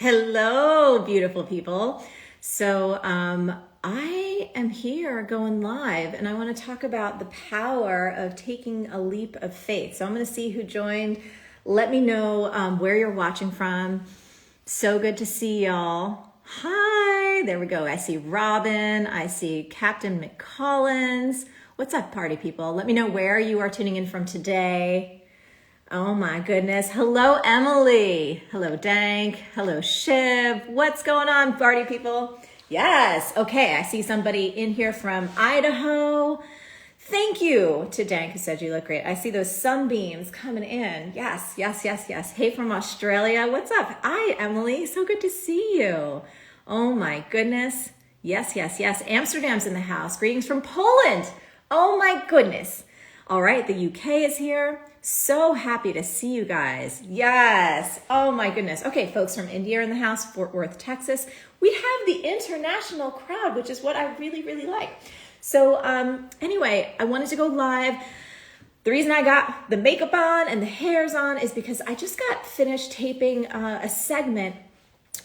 Hello, beautiful people. So I am here going live and I want to talk about the power of taking a leap of faith. So I'm going to see who joined. Let me know where you're watching from. So good to see y'all. Hi, there we go. I see Robin. I see Captain McCollins. What's up, party people? Let me know where you are tuning in from today. Oh my goodness. Hello, Emily. Hello, Dank. Hello, Shiv. What's going on, party people? Yes. Okay. I see somebody in here from Idaho. Thank you to Dank who said you look great. I see those sunbeams coming in. Yes, yes, yes, yes. Hey, from Australia. What's up? Hi, Emily. So good to see you. Oh my goodness. Yes, yes, yes. Amsterdam's in the house. Greetings from Poland. Oh my goodness. All right. The UK is here. So happy to see you guys. Yes. Oh my goodness. Okay, folks from India are in the house, Fort Worth, Texas. We have the international crowd, which is what I really, really like. So anyway, I wanted to go live. The reason I got the makeup on and the hairs on is because I just got finished taping a segment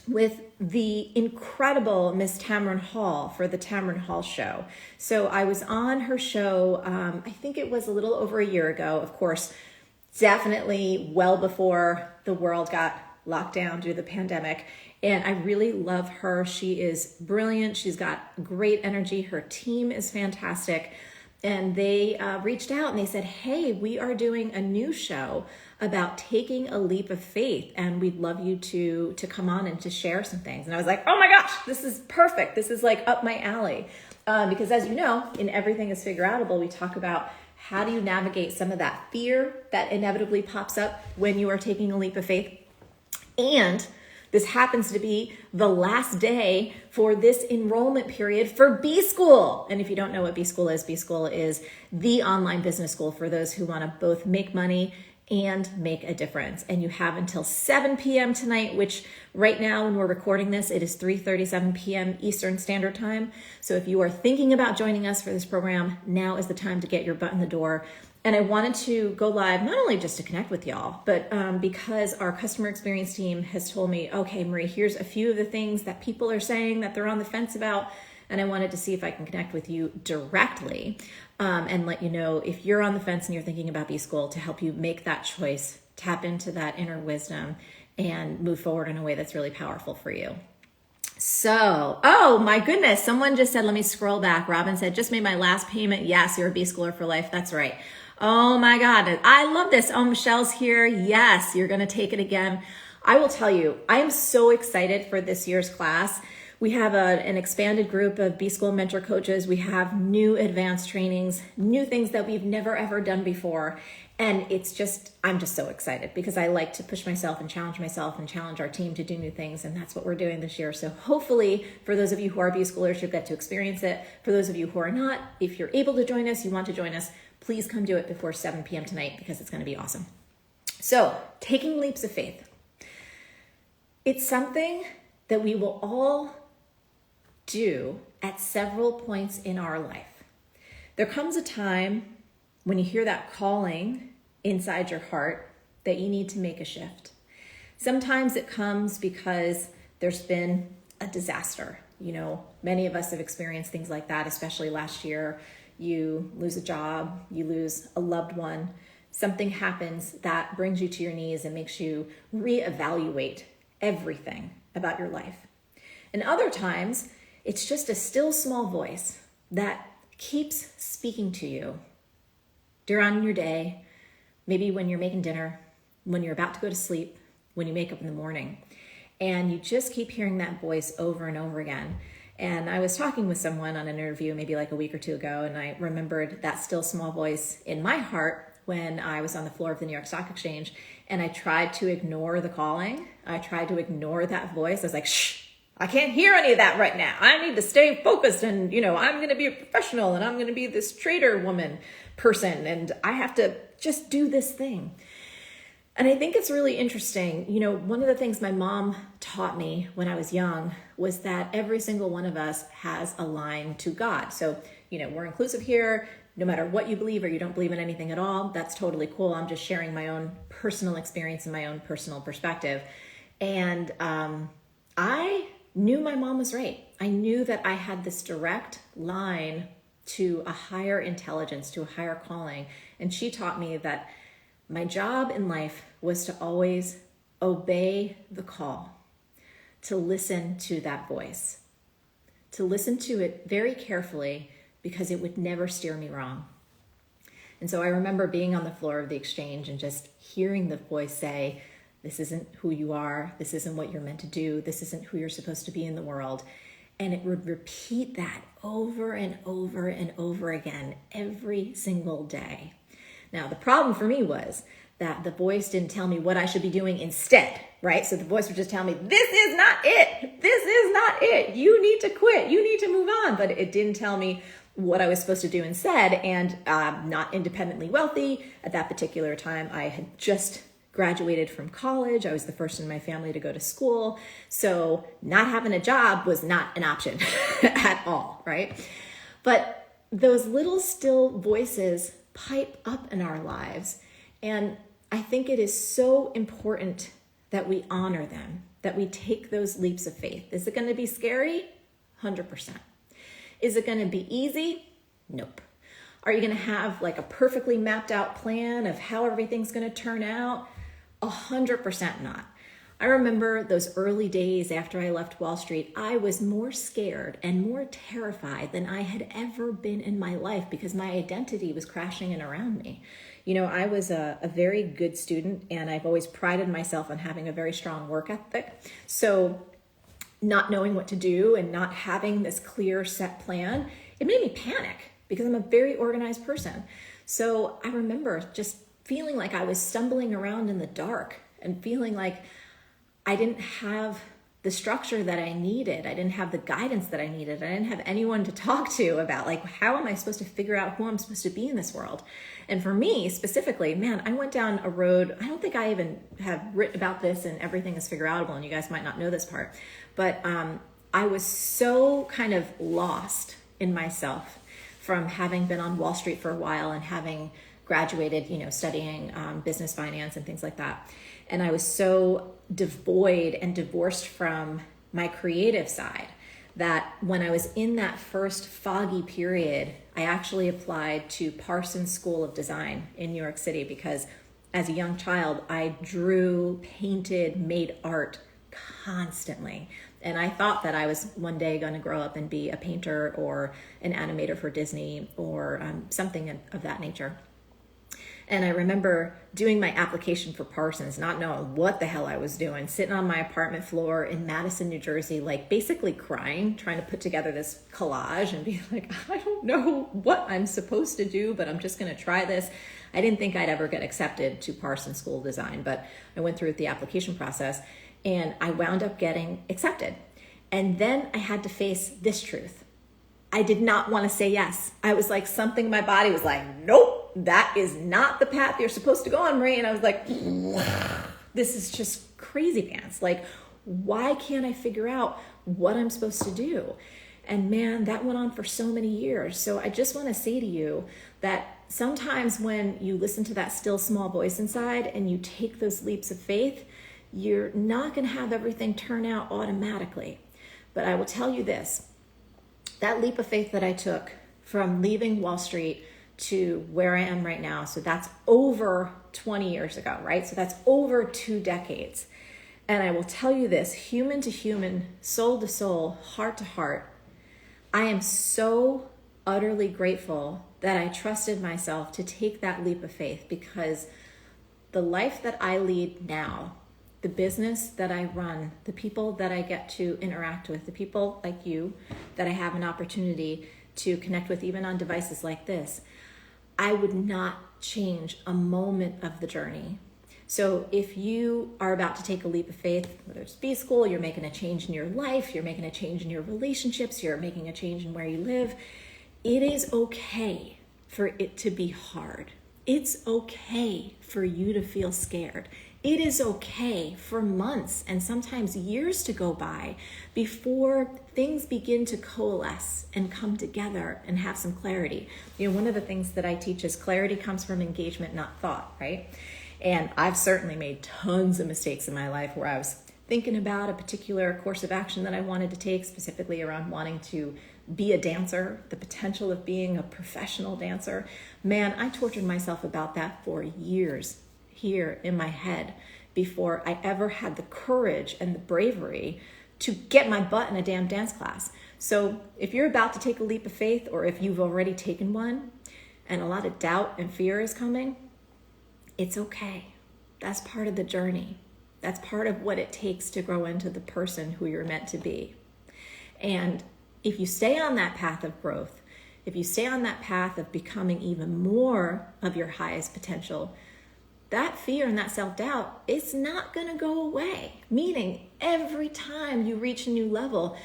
with the incredible Miss Tamron Hall for the Tamron Hall show. So I was on her show, I think it was a little over a year ago, of course, definitely well before the world got locked down due to the pandemic. And I really love her. She is brilliant. She's got great energy. Her team is fantastic. And they reached out and they said, hey, we are doing a new show about taking a leap of faith. And we'd love you to come on and to share some things. And I was like, oh my gosh, this is perfect. This is like up my alley. Because as you know, in Everything is Figureoutable, we talk about how do you navigate some of that fear that inevitably pops up when you are taking a leap of faith. And this happens to be the last day for this enrollment period for B School. And if you don't know what B School is the online business school for those who want to both make money and make a difference. And you have until 7 p.m. tonight, which right now when we're recording this, it is 3:37 p.m. Eastern Standard Time. So if you are thinking about joining us for this program, now is the time to get your butt in the door. And I wanted to go live, not only just to connect with y'all, but because our customer experience team has told me, okay, Marie, here's a few of the things that people are saying that they're on the fence about. And I wanted to see if I can connect with you directly and let you know if you're on the fence and you're thinking about B School to help you make that choice, tap into that inner wisdom and move forward in a way that's really powerful for you. So, oh my goodness, someone just said, let me scroll back. Robin said, just made my last payment. Yes, you're a B Schooler for life. That's right. Oh my God, I love this. Oh, Michelle's here. Yes, you're going to take it again. I will tell you, I am so excited for this year's class. We have an expanded group of B School mentor coaches. We have new advanced trainings, new things that we've never ever done before. And I'm just so excited because I like to push myself and challenge our team to do new things. And that's what we're doing this year. So hopefully for those of you who are B Schoolers, you'll get to experience it. For those of you who are not, if you're able to join us, you want to join us, please come do it before 7 p.m. tonight because it's going to be awesome. So taking leaps of faith. It's something that we will all do at several points in our life. There comes a time when you hear that calling inside your heart that you need to make a shift. Sometimes it comes because there's been a disaster. You know, many of us have experienced things like that, especially last year. You lose a job, you lose a loved one. Something happens that brings you to your knees and makes you reevaluate everything about your life. And other times, it's just a still small voice that keeps speaking to you during your day, maybe when you're making dinner, when you're about to go to sleep, when you wake up in the morning. And you just keep hearing that voice over and over again. And I was talking with someone on an interview maybe like a week or two ago, and I remembered that still small voice in my heart when I was on the floor of the New York Stock Exchange, and I tried to ignore the calling. I tried to ignore that voice. I was like, shh. I can't hear any of that right now. I need to stay focused and, I'm going to be a professional and I'm going to be this trader woman person and I have to just do this thing. And I think it's really interesting. One of the things my mom taught me when I was young was that every single one of us has a line to God. So, we're inclusive here. No matter what you believe or you don't believe in anything at all, that's totally cool. I'm just sharing my own personal experience and my own personal perspective. And I knew my mom was right. I knew that I had this direct line to a higher intelligence, to a higher calling. And she taught me that my job in life was to always obey the call, to listen to that voice, to listen to it very carefully because it would never steer me wrong. And so I remember being on the floor of the exchange and just hearing the voice say, this isn't who you are. This isn't what you're meant to do. This isn't who you're supposed to be in the world. And it would repeat that over and over and over again every single day. Now, the problem for me was that the voice didn't tell me what I should be doing instead, right? So the voice would just tell me, this is not it. This is not it. You need to quit. You need to move on. But it didn't tell me what I was supposed to do instead. And not independently wealthy. At that particular time, I had just graduated from college. I was the first in my family to go to school. So not having a job was not an option at all, right? But those little still voices pipe up in our lives. And I think it is so important that we honor them, that we take those leaps of faith. Is it going to be scary? 100%. Is it going to be easy? Nope. Are you going to have like a perfectly mapped out plan of how everything's going to turn out? 100% not. I remember those early days after I left Wall Street, I was more scared and more terrified than I had ever been in my life because my identity was crashing in around me. You know, I was a very good student and I've always prided myself on having a very strong work ethic. So not knowing what to do and not having this clear set plan, it made me panic because I'm a very organized person. So I remember just feeling like I was stumbling around in the dark and feeling like I didn't have the structure that I needed. I didn't have the guidance that I needed. I didn't have anyone to talk to about like, how am I supposed to figure out who I'm supposed to be in this world? And for me specifically, man, I went down a road. I don't think I even have written about this and Everything is Figureoutable, and you guys might not know this part, but I was so kind of lost in myself from having been on Wall Street for a while and having graduated, you know, studying business finance and things like that. And I was so devoid and divorced from my creative side that when I was in that first foggy period, I actually applied to Parsons School of Design in New York City because as a young child, I drew, painted, made art constantly. And I thought that I was one day going to grow up and be a painter or an animator for Disney or something of that nature. And I remember doing my application for Parsons, not knowing what the hell I was doing, sitting on my apartment floor in Madison, New Jersey, like basically crying, trying to put together this collage and be like, I don't know what I'm supposed to do, but I'm just going to try this. I didn't think I'd ever get accepted to Parsons School of Design, but I went through the application process and I wound up getting accepted. And then I had to face this truth. I did not want to say yes. I was like, something in my body was like, nope. That is not the path you're supposed to go on, Marie. And I was like, this is just crazy pants. Like, why can't I figure out what I'm supposed to do? And man, that went on for so many years. So I just want to say to you that sometimes when you listen to that still small voice inside and you take those leaps of faith, you're not going to have everything turn out automatically. But I will tell you this, that leap of faith that I took from leaving Wall Street to where I am right now. So that's over 20 years ago, right? So that's over 2 decades. And I will tell you this, human to human, soul to soul, heart to heart, I am so utterly grateful that I trusted myself to take that leap of faith because the life that I lead now, the business that I run, the people that I get to interact with, the people like you that I have an opportunity to connect with even on devices like this, I would not change a moment of the journey. So if you are about to take a leap of faith, whether it's B school, you're making a change in your life, you're making a change in your relationships, you're making a change in where you live, it is okay for it to be hard. It's okay for you to feel scared. It is okay for months and sometimes years to go by before things begin to coalesce and come together and have some clarity. You know, one of the things that I teach is clarity comes from engagement, not thought, right? And I've certainly made tons of mistakes in my life where I was thinking about a particular course of action that I wanted to take, specifically around wanting to be a dancer, the potential of being a professional dancer. Man, I tortured myself about that for years here in my head before I ever had the courage and the bravery to get my butt in a damn dance class. So if you're about to take a leap of faith, or if you've already taken one and a lot of doubt and fear is coming, it's okay. That's part of the journey. That's part of what it takes to grow into the person who you're meant to be. And if you stay on that path of growth, if you stay on that path of becoming even more of your highest potential, that fear and that self-doubt is not going to go away. Meaning every time you reach a new level,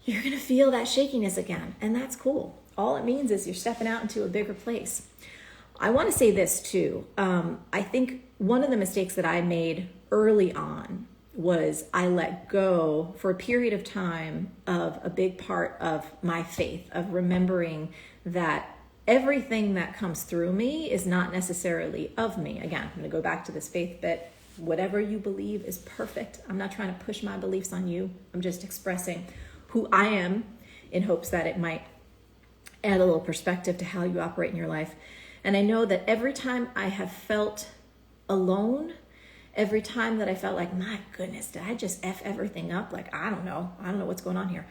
you're going to feel that shakiness again. And that's cool. All it means is you're stepping out into a bigger place. I want to say this too. I think one of the mistakes that I made early on was I let go for a period of time of a big part of my faith, of remembering that everything that comes through me is not necessarily of me. Again, I'm going to go back to this faith bit. Whatever you believe is perfect. I'm not trying to push my beliefs on you. I'm just expressing who I am in hopes that it might add a little perspective to how you operate in your life. And I know that every time I have felt alone, every time that I felt like, my goodness, did I just F everything up? Like, I don't know what's going on here.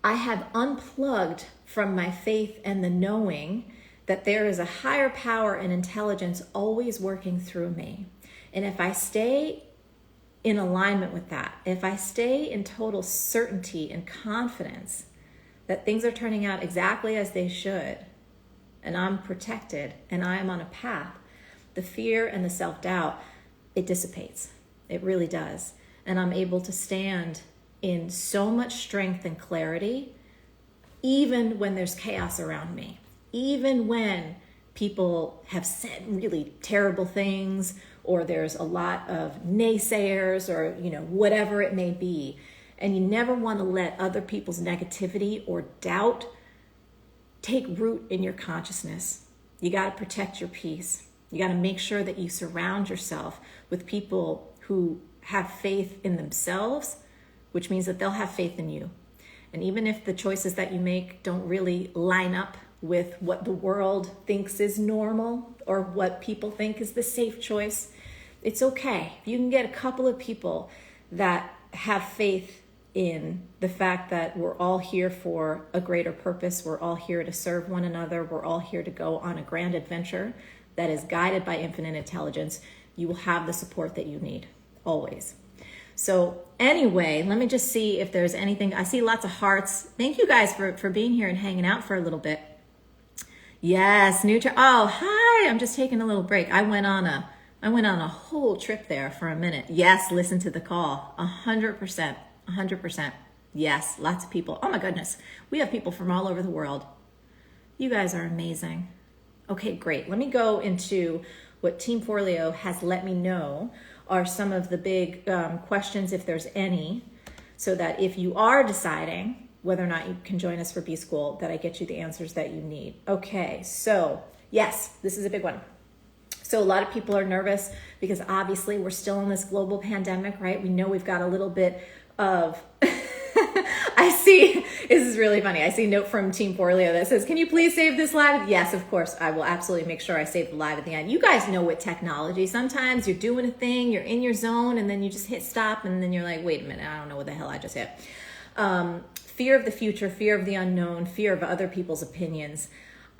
I have unplugged from my faith and the knowing that there is a higher power and intelligence always working through me. And if I stay in alignment with that, if I stay in total certainty and confidence that things are turning out exactly as they should, and I'm protected and I am on a path, the fear and the self-doubt, it dissipates. It really does. And I'm able to stand in so much strength and clarity, even when there's chaos around me, even when people have said really terrible things, or there's a lot of naysayers, or whatever it may be. And you never want to let other people's negativity or doubt take root in your consciousness. You got to protect your peace. You got to make sure that you surround yourself with people who have faith in themselves, which means that they'll have faith in you. And even if the choices that you make don't really line up with what the world thinks is normal or what people think is the safe choice, it's okay. If you can get a couple of people that have faith in the fact that we're all here for a greater purpose, we're all here to serve one another, we're all here to go on a grand adventure that is guided by infinite intelligence, you will have the support that you need, always. So anyway, let me just see if there's anything. I see lots of hearts. Thank you guys for being here and hanging out for a little bit. Yes, oh, hi, I'm just taking a little break. I went on a whole trip there for a minute. Yes, listen to the call, 100%. Yes, lots of people. Oh my goodness, we have people from all over the world. You guys are amazing. Okay, great. Let me go into what Team Forleo has let me know are some of the big questions, if there's any, so that if you are deciding whether or not you can join us for B-School, that I get you the answers that you need. Okay, so yes, this is a big one. So a lot of people are nervous because obviously we're still in this global pandemic, right? We know we've got a little bit of... I see, this is really funny. I see a note from Team Forleo that says, can you please save this live? Yes, of course. I will absolutely make sure I save the live at the end. You guys know with technology, sometimes you're doing a thing, you're in your zone, and then you just hit stop, and then you're like, wait a minute, I don't know what the hell I just hit. Fear of the future, fear of the unknown, fear of other people's opinions.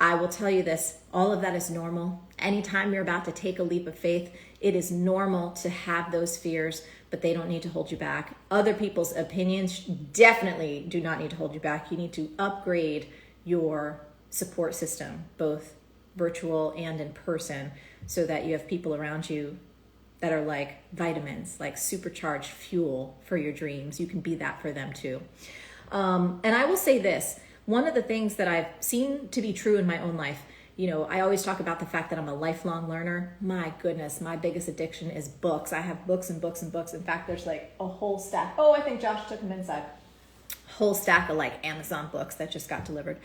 I will tell you this, all of that is normal. Anytime you're about to take a leap of faith, it is normal to have those fears, but they don't need to hold you back. Other people's opinions definitely do not need to hold you back. You need to upgrade your support system, both virtual and in person, so that you have people around you that are like vitamins, like supercharged fuel for your dreams. You can be that for them too. And I will say this, one of the things that I've seen to be true in my own life, I always talk about the fact that I'm a lifelong learner. My goodness, my biggest addiction is books. I have books and books and books. In fact, there's like a whole stack. Oh, I think Josh took them inside. Whole stack of like Amazon books that just got delivered.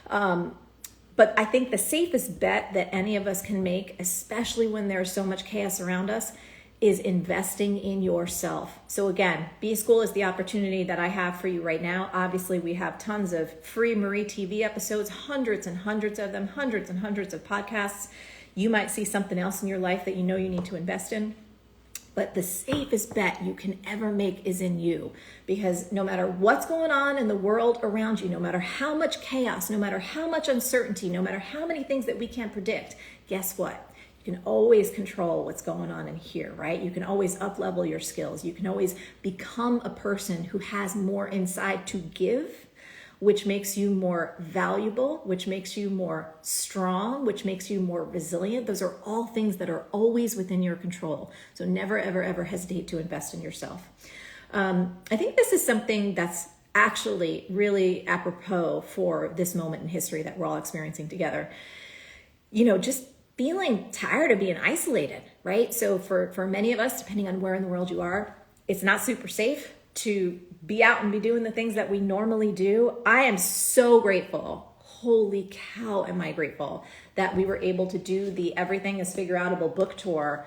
But I think the safest bet that any of us can make, especially when there's so much chaos around us, is investing in yourself. So again, B School is the opportunity that I have for you right now. Obviously, we have tons of free Marie TV episodes, hundreds and hundreds of them, hundreds and hundreds of podcasts. You might see something else in your life that you know you need to invest in. But the safest bet you can ever make is in you, because no matter what's going on in the world around you, no matter how much chaos, no matter how much uncertainty, no matter how many things that we can't predict, guess what? You can always control what's going on in here, right? You can always up-level your skills. You can always become a person who has more inside to give, which makes you more valuable, which makes you more strong, which makes you more resilient. Those are all things that are always within your control. So never, ever, ever hesitate to invest in yourself. I think this is something that's actually really apropos for this moment in history that we're all experiencing together. You know, just feeling tired of being isolated, right? So for many of us, depending on where in the world you are, it's not super safe to be out and be doing the things that we normally do. I am so grateful. Holy cow, am I grateful that we were able to do the Everything is Figureoutable book tour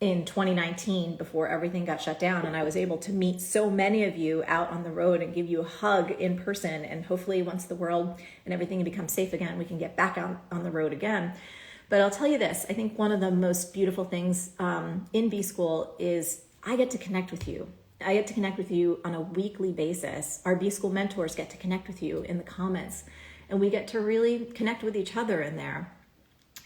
in 2019 before everything got shut down. And I was able to meet so many of you out on the road and give you a hug in person. And hopefully once the world and everything becomes safe again, we can get back on the road again. But I'll tell you this, I think one of the most beautiful things in B School is I get to connect with you. I get to connect with you on a weekly basis. Our B School mentors get to connect with you in the comments, and we get to really connect with each other in there,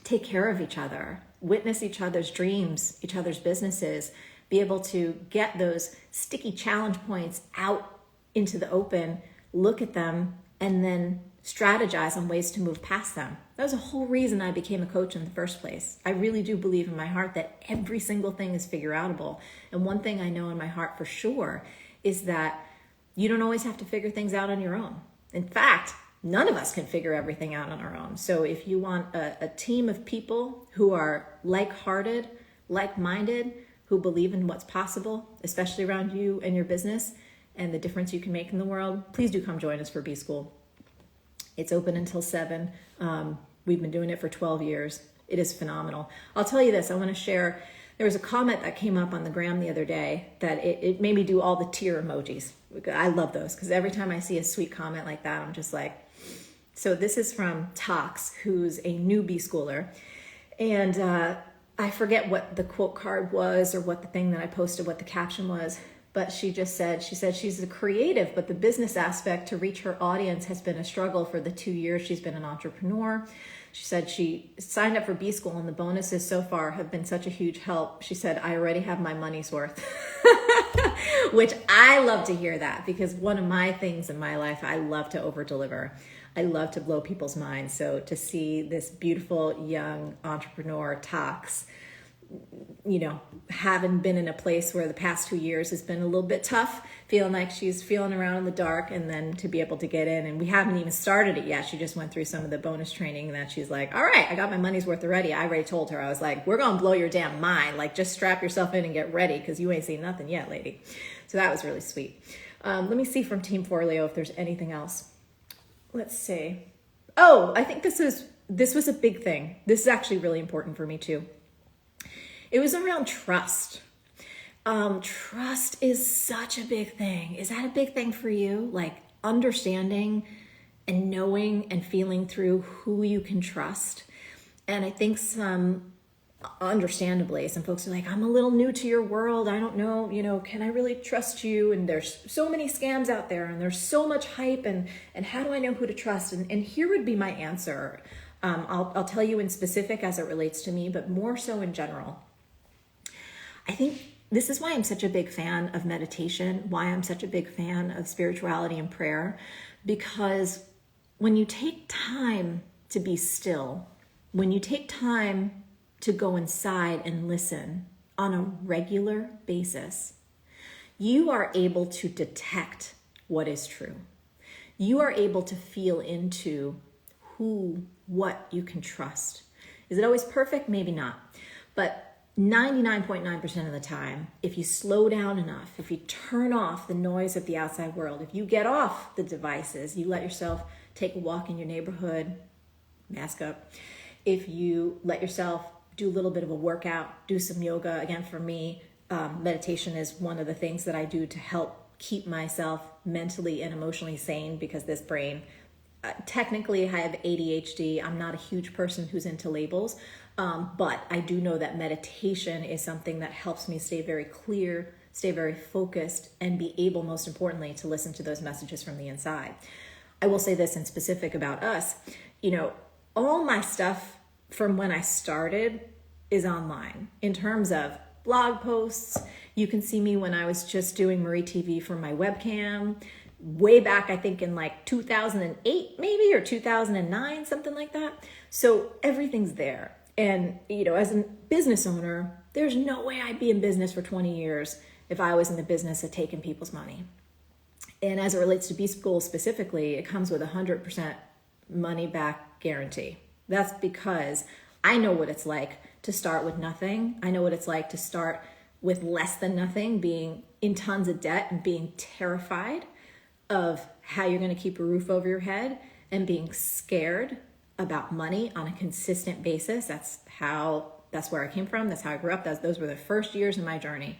take care of each other, witness each other's dreams, each other's businesses, be able to get those sticky challenge points out into the open, look at them, and then strategize on ways to move past them. That was the whole reason I became a coach in the first place. I really do believe in my heart that every single thing is figureoutable. And one thing I know in my heart for sure is that you don't always have to figure things out on your own. In fact, none of us can figure everything out on our own. So if you want a team of people who are like-hearted, like-minded, who believe in what's possible, especially around you and your business and the difference you can make in the world, please do come join us for B School. It's open until 7. We've been doing it for 12 years. It is phenomenal. I'll tell you this, I want to share, there was a comment that came up on the gram the other day that it made me do all the tear emojis. I love those because every time I see a sweet comment like that, I'm just like, so this is from Tox, who's a new B Schooler. And I forget what the quote card was or what the thing that I posted, what the caption was. But she said she's a creative, but the business aspect to reach her audience has been a struggle for the 2 years she's been an entrepreneur. She said she signed up for B School and the bonuses so far have been such a huge help. She said, I already have my money's worth, which I love to hear that because one of my things in my life, I love to over deliver. I love to blow people's minds. So to see this beautiful young entrepreneur, Tox, you know, having been in a place where the past 2 years has been a little bit tough, feeling like she's feeling around in the dark, and then to be able to get in, and we haven't even started it yet. She just went through some of the bonus training that she's like, all right, I got my money's worth already. I already told her, I was like, we're going to blow your damn mind. Like, just strap yourself in and get ready because you ain't seen nothing yet, lady. So that was really sweet. Let me see from Team Forleo if there's anything else. Let's see. Oh, I think this was a big thing. This is actually really important for me too. It was around trust. Trust is such a big thing. Is that a big thing for you? Like understanding and knowing and feeling through who you can trust. And I think understandably, some folks are like, I'm a little new to your world. I don't know, can I really trust you? And there's so many scams out there and there's so much hype and how do I know who to trust? And here would be my answer. I'll tell you in specific as it relates to me, but more so in general. I think this is why I'm such a big fan of meditation, why I'm such a big fan of spirituality and prayer, because when you take time to be still, when you take time to go inside and listen on a regular basis, you are able to detect what is true. You are able to feel into what you can trust. Is it always perfect? Maybe not. But 99.9% of the time, if you slow down enough, if you turn off the noise of the outside world, if you get off the devices, you let yourself take a walk in your neighborhood, mask up, if you let yourself do a little bit of a workout, do some yoga, again for me, meditation is one of the things that I do to help keep myself mentally and emotionally sane, because this brain, technically I have ADHD. I'm not a huge person who's into labels, but I do know that meditation is something that helps me stay very clear, stay very focused, and be able, most importantly, to listen to those messages from the inside. I will say this in specific about us, all my stuff from when I started is online in terms of blog posts. You can see me when I was just doing Marie TV from my webcam way back, I think in like 2008 maybe, or 2009, something like that. So everything's there. And, as a business owner, there's no way I'd be in business for 20 years if I was in the business of taking people's money. And as it relates to B-School specifically, it comes with 100% money back guarantee. That's because I know what it's like to start with nothing. I know what it's like to start with less than nothing, being in tons of debt and being terrified of how you're going to keep a roof over your head and being scared about money on a consistent basis. That's where I came from. That's how I grew up. Those were the first years in my journey.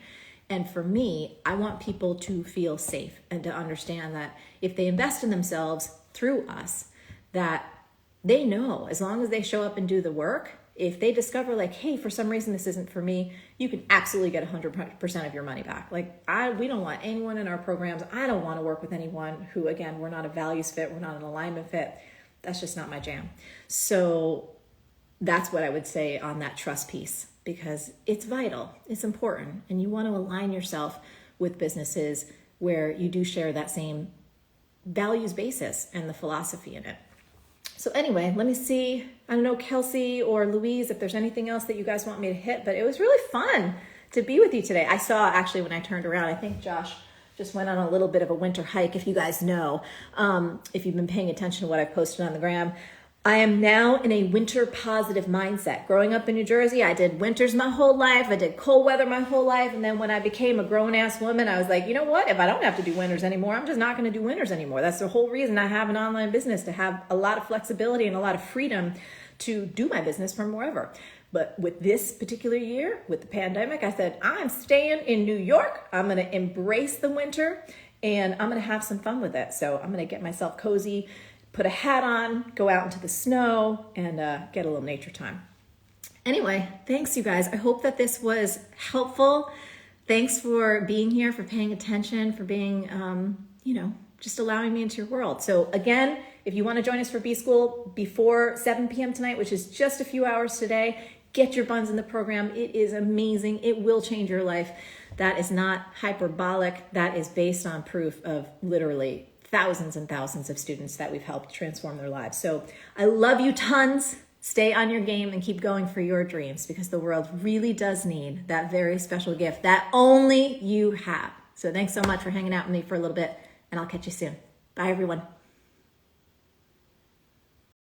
And for me, I want people to feel safe and to understand that if they invest in themselves through us, that they know as long as they show up and do the work, if they discover like, hey, for some reason this isn't for me, you can absolutely get 100% of your money back. Like we don't want anyone in our programs. I don't want to work with anyone who, again, we're not a values fit. We're not an alignment fit. That's just not my jam. So that's what I would say on that trust piece, because it's vital, it's important, and you want to align yourself with businesses where you do share that same values basis and the philosophy in it. So anyway, let me see, I don't know, Kelsey or Louise, if there's anything else that you guys want me to hit, but it was really fun to be with you today. I saw actually when I turned around, I think Josh just went on a little bit of a winter hike, if you guys know, if you've been paying attention to what I've posted on the gram. I am now in a winter positive mindset. Growing up in New Jersey, I did winters my whole life. I did cold weather my whole life. And then when I became a grown-ass woman, I was like, you know what? If I don't have to do winters anymore, I'm just not going to do winters anymore. That's the whole reason I have an online business, to have a lot of flexibility and a lot of freedom to do my business from wherever. But with this particular year, with the pandemic, I said, I'm staying in New York. I'm going to embrace the winter and I'm going to have some fun with it. So I'm going to get myself cozy, put a hat on, go out into the snow, and get a little nature time. Anyway, thanks you guys. I hope that this was helpful. Thanks for being here, for paying attention, for being, just allowing me into your world. So again, if you want to join us for B-School before 7 p.m. tonight, which is just a few hours today, get your buns in the program. It is amazing. It will change your life. That is not hyperbolic. That is based on proof of literally thousands and thousands of students that we've helped transform their lives. So I love you tons. Stay on your game and keep going for your dreams, because the world really does need that very special gift that only you have. So thanks so much for hanging out with me for a little bit, and I'll catch you soon. Bye, everyone.